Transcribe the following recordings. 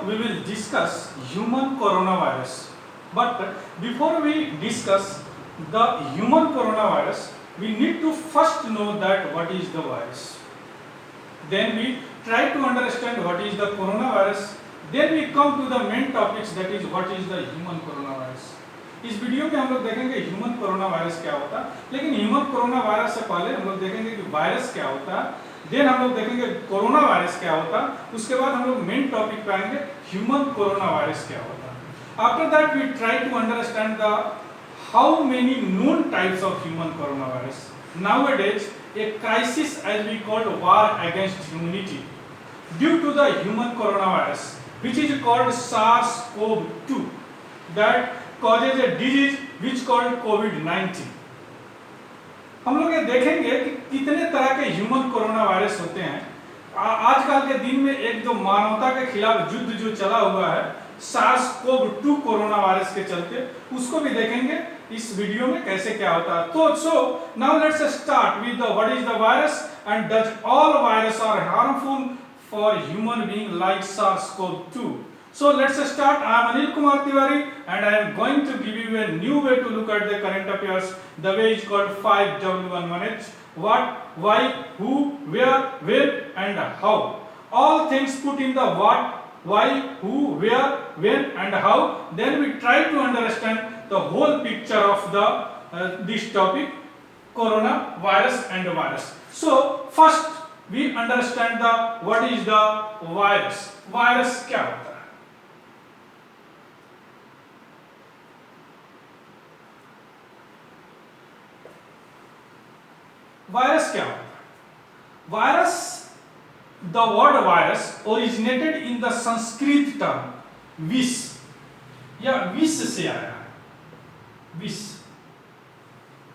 we will discuss human coronavirus. But before we discuss the human coronavirus, we need to first know that what is the virus. Then we try to understand what is the coronavirus. Then we come to the main topics, that is what is the human coronavirus. इस video में हम लोग देखेंगे human corona virus क्या होता है, लेकिन human corona virus से पहले हम लोग देखेंगे कि वायरस क्या होता है, देन हम लोग देखेंगे कोरोना वायरस क्या होता है, उसके बाद हम लोग मेन टॉपिक पे आएंगे ह्यूमन कोरोना वायरस क्या होता है. After that we try to understand the how many known types of human corona virus. Nowadays a crisis as we called war against humanity due to the human coronavirus which is called SARS-CoV-2 that causes a disease which called COVID-19. हम लोग ये देखेंगे कि कितने तरह के human corona virus होते हैं. आजकल के दिन में एक जो मानवता के खिलाफ युद्ध जो चला हुआ है SARS-CoV-2 कोरोना वायरस के चलते, उसको भी देखेंगे इस वीडियो में कैसे क्या होता है. तो so now let's start with the what is the virus and does all virus are harmful for human being like SARS-CoV-2. So let's start. I am Anil Kumar Tiwari and I am going to give you a new way to look at the current affairs. The way is called 5W11H. What, why, who, where, when and how. All things put in the what, why, who, where, when and how. Then we try to understand the whole picture of the this topic, coronavirus and virus. So first we understand the what is the virus. Virus क्या होता है? Virus क्या होता है? Virus, the word virus originated in the Sanskrit term विष या विष से आया है. विष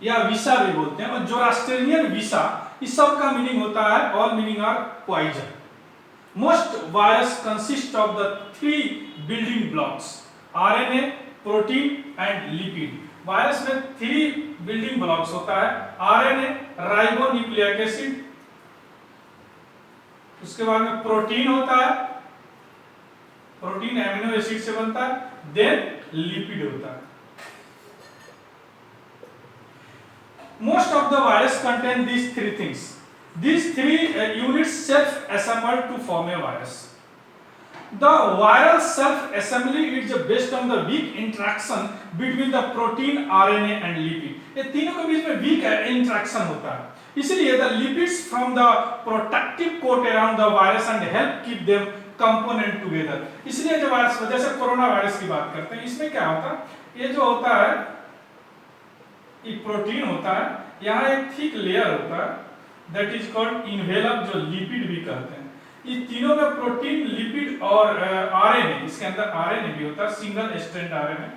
या विषा भी बोलते हैं, और जोरास्ट्रियन विषा, इस सब का मीनिंग होता है all meaning are poison. Most virus consist of the 3 building blocks RNA, protein and lipid. Virus में 3 बिल्डिंग ब्लॉक्स होता है, आरएनए राइबोन्यूक्लिक एसिड, उसके बाद में प्रोटीन होता है, प्रोटीन एमिनो एसिड से बनता है, देन लिपिड होता है. Most of the virus contain these 3 things. These 3 units self-assemble to form a virus. The viral self-assembly is based on the weak interaction between the protein, RNA and lipid. ये तीनों के बीच में weak interaction होता है. इसलिए the lipids from the protective coat around the virus and help keep them component together. इसलिए जो virus, जैसे कोरोना वायरस की बात करते हैं, इसमें क्या होता है, ये जो होता है एक प्रोटीन होता है, यहाँ एक थिक लेयर होता है दैट इज कॉल्ड इनवेलप, जो लिपिड भी कहते हैं. इस तीनों में प्रोटीन, लिपिड और आरएनए, इसके अंदर आरएनए भी होता है, सिंगल स्ट्रैंड आरएनए.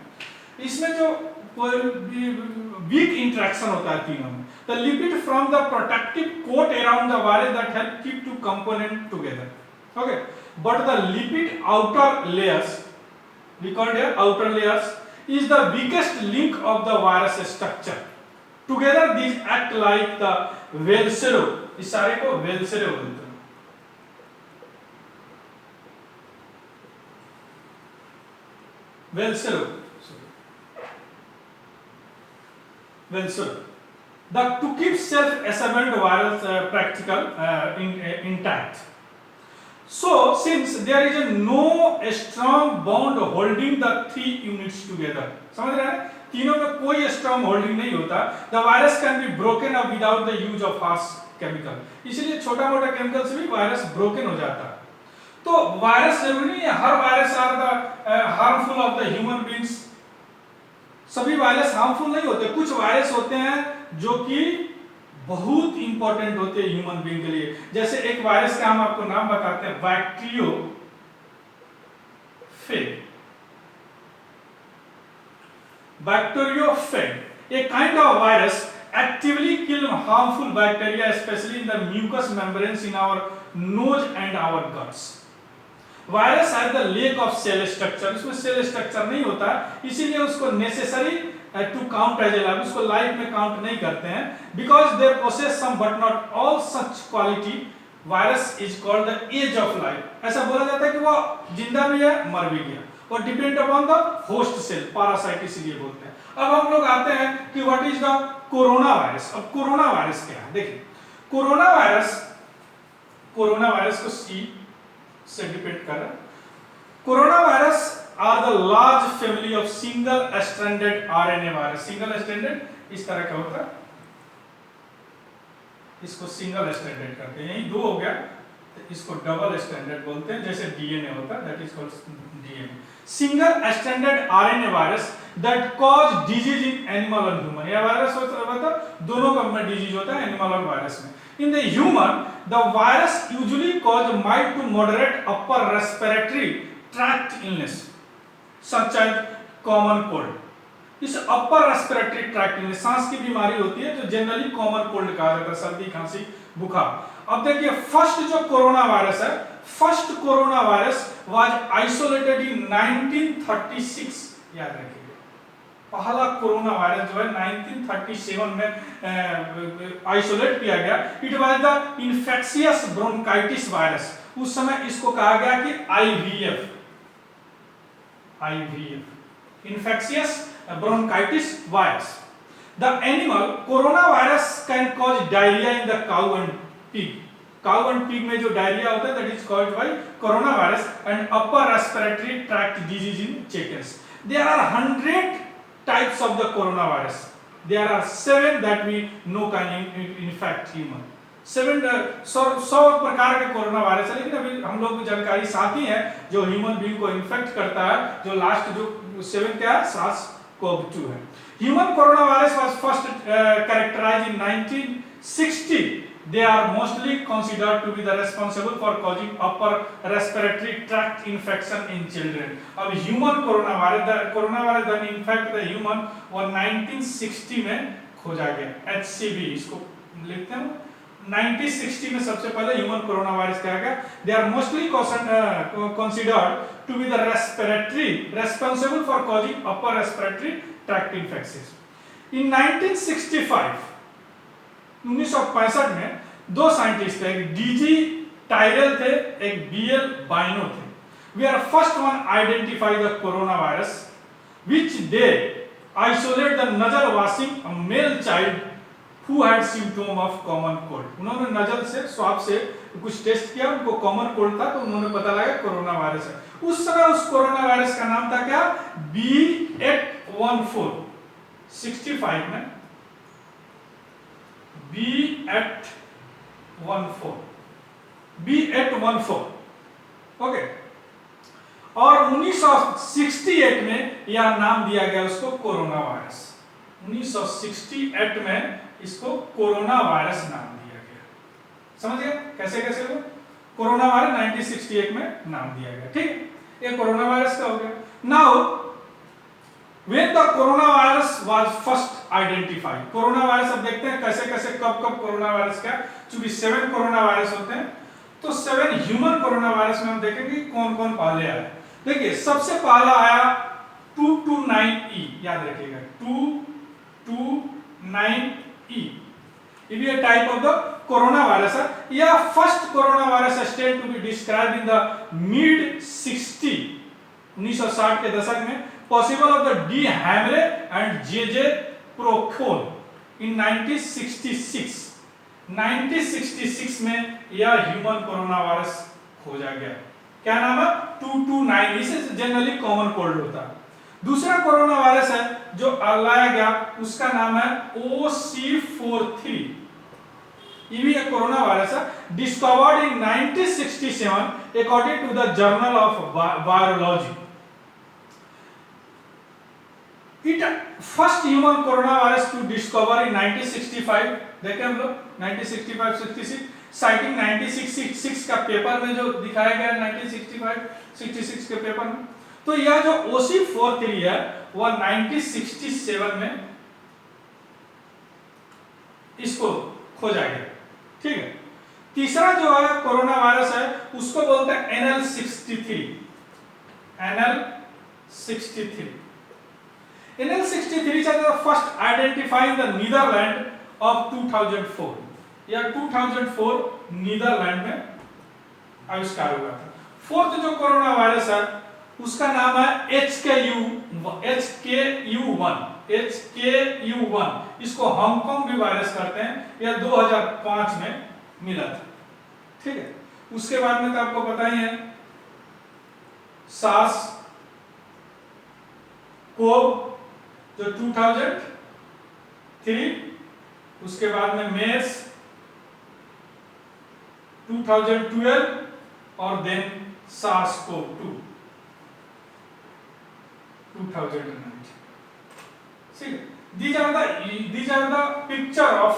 इसमें जो वीक इंटरेक्शन होता है तीनों में. The lipid from the protective coat around the virus that help keep to component together. Okay, but the lipid outer layers, we called here outer layers, is the weakest link of the virus structure. Together these act like the Velcro. इस सारे को Velcro बोलते हैं. Velcro. Velcro. To keep self-assembled virus practical intact. So since there is no strong bond holding the 3 units together, समझ रहे हैं, तीनों में कोई strong holding नहीं होता, the virus can be broken up without the use of harsh chemical. इसलिए छोटा मोटा केमिकल से भी वायरस broken हो जाता है. तो वायरस जरूरी नहीं है हर virus are the harmful of the human beings. सभी वायरस हार्मफुल नहीं होते. कुछ वायरस होते हैं जो कि बहुत इंपॉर्टेंट होते हैं ह्यूमन बीइंग के लिए. जैसे एक वायरस का हम आपको नाम बताते हैं, bacteriophage. Bacteriophage, a kind of virus actively kill harmful bacteria especially in the mucous membranes in our nose and our guts. Virus है the lack of cell structure, उसमें सेल स्ट्रक्चर नहीं होता, इसीलिए उसको necessary to count as a life, उसको life में count नहीं करते हैं. Because they possess some but not all such quality virus is called the edge of life. ऐसा बोला जाता है कि वो जिंदा भी है मर भी गया, और depend upon the host cell, parasite इसीलिए बोलते हैं। अब हम लोग आते हैं कि what is the corona virus. अब कोरोना वायरस क्या है, देखिए कोरोना वायरस को सी से डिपेंड कर रहा है। Corona virus are the large family of single stranded RNA virus. Single stranded इस तरह का होता है, इसको सिंगल स्ट्रैंडेड करते हैं, यही दो हो गया तो इसको डबल स्ट्रैंडेड बोलते हैं, जैसे डीएनए होता है, that is called DNA. Single stranded RNA virus that cause disease in animal और ह्यूमन। यह वायरस होता है दोनों का में डिजीज होता है, एनिमल और वायरस में। In the human the virus usually cause mild to moderate upper respiratory tract illness such as common cold. इस अपर रेस्पिरेटरी ट्रैक्ट में सांस की बीमारी होती है जो जनरली कॉमन कोल्ड कहा जाता है, सर्दी खांसी बुखार। अब देखिए फर्स्ट जो कोरोना वायरस है, first corona virus was isolated in 1936, याद रखिएगा। पहला कोरोना वायरस जो है 1937 में आइसोलेट किया गया। It was the infectious bronchitis virus. उस समय इसको कहा गया कि IVF, infectious bronchitis virus. The animal coronavirus can cause diarrhea in the cow and pig. Cow and pig में जो diarrhea होता है that is caused by coronavirus, and upper respiratory tract disease in chickens. There are 100 types of the coronavirus. There are 7 that we know can infect human. 100 प्रकार के corona virus है, लेकिन अभी हम लोग को जानकारी साथ ही है जो ह्यूमन बीइंग को इन्फेक्ट करता है, जो लास्ट जो 7 क्या है, SARS-CoV-2 है। Human corona virus was first characterized in 1960. They are mostly considered to be the responsible for causing upper respiratory tract infection in children. अब human corona virus then infect the human और 1960 में खोजा गया, HCV इसको लिखते हैं। 1960 में सबसे पहले ह्यूमन कोरोना वायरस कहा गया। They are mostly considered to be the responsible for causing upper respiratory tract infections. In 1965 में दो साइंटिस्ट थे, एक डीजी टायरल थे, एक बीएल बाइनो थे। We are first one identify the corona virus which they isolate the nasal washing a male child who had symptom of common cold. उन्होंने नजल से स्वाब से कुछ टेस्ट किया, उनको कॉमन कोल्ड था तो उन्होंने पता लगा कोरोना वायरस है। उस समय उस कोरोना वायरस का नाम था क्या, B814। 65 में B814 ओके। और 1968 में यह नाम दिया गया उसको कोरोना वायरस। 1968 में इसको कोरोना वायरस नाम दिया गया। समझ गए कैसे कैसे वो कोरोना वायरस 1968 में नाम दिया गया। ठीक, ये कोरोना वायरस का हो गया। Now when the corona virus was first identified, corona virus अब देखते हैं कैसे कैसे कब कब कोरोना वायरस क्या, चूंकि 7 कोरोना वायरस होते हैं तो 7 ह्यूमन कोरोना वायरस में हम देखेंगे कौन कौन पहले आया। देखिए सबसे पहला आया 229E, याद रखिएगा 229E। ये भी type of the corona virus है। यह first corona virus strain to be described in the mid 1960 के दशक में, possible of the D Hamre and JJ Procknow in 1966 में यह ह्यूमन कोरोना वायरस खोजा गया। क्या नाम है, 229। इसे जनरली कॉमन कोल्ड होता है। दूसरा कोरोना वायरस है जो लाया गया, उसका नाम है OC43। ये भी एक कोरोना वायरस है, discovered in 1967 according to the journal of virology. It first human corona virus to discover in 1965। देखें हम लोग 1965-66, साइटिंग 1966 का पेपर में जो दिखाया गया 1965-66 के पेपर में। तो यह जो OC43 है वह 1967 में इसको खोजा गया। ठीक है, तीसरा जो है कोरोना वायरस है उसको बोलते हैं NL63। NL63 is the first identified in the Netherlands of 2004। या 2004 नीदरलैंड में आविष्कार हुआ था। फोर्थ जो कोरोना वायरस है उसका नाम है HKU1। इसको हांगकांग भी वायरस करते हैं, यह 2005 में मिला था। ठीक है, उसके बाद में तो आपको पता ही है सार्स कोव जो 2003, उसके बाद में मेर्स 2012 और देन सार्स कोव 2 2019। ठीक है, these are the picture of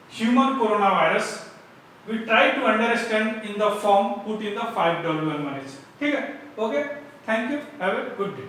human coronavirus. We try to understand in the form put in the 5W1 manage. ठीक है, okay, thank you, have a good day.